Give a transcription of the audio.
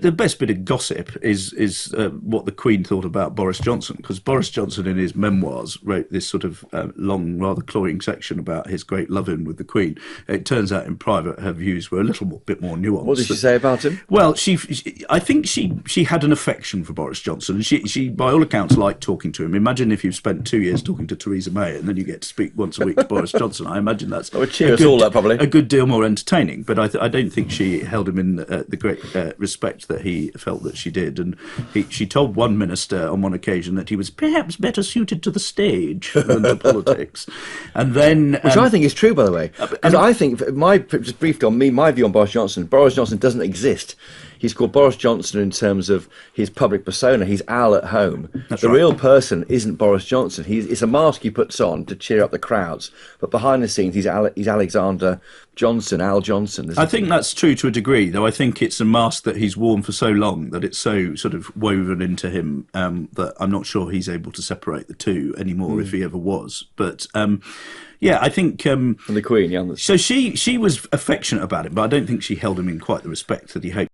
The best bit of gossip is what the Queen thought about Boris Johnson, because Boris Johnson in his memoirs wrote this sort of long, rather cloying section about his great love-in with the Queen. It turns out in private her views were a little bit more nuanced. What did she say about him? Well, I think she had an affection for Boris Johnson, and she by all accounts liked talking to him. Imagine if you've spent 2 years talking to Theresa May and then you get to speak once a week to Boris Johnson. I imagine that's would cheer us all up, probably. A good deal more entertaining. But I don't think she held him in the great respect that he felt that she did. And she told one minister on one occasion that he was perhaps better suited to the stage than to politics. And then, which I think is true, by the way. Because I think, just briefly on me, my view on Boris Johnson doesn't exist. He's called Boris Johnson in terms of his public persona. He's Al at home. That's the right. real person isn't Boris Johnson. It's a mask he puts on to cheer up the crowds. But behind the scenes, he's Alexander Johnson, Al Johnson. I think that's true to a degree, though I think it's a mask that he's worn for so long that it's so sort of woven into him that I'm not sure he's able to separate the two anymore if he ever was. But yeah, I think... and the Queen, yeah. So she was affectionate about him, but I don't think she held him in quite the respect that he hoped.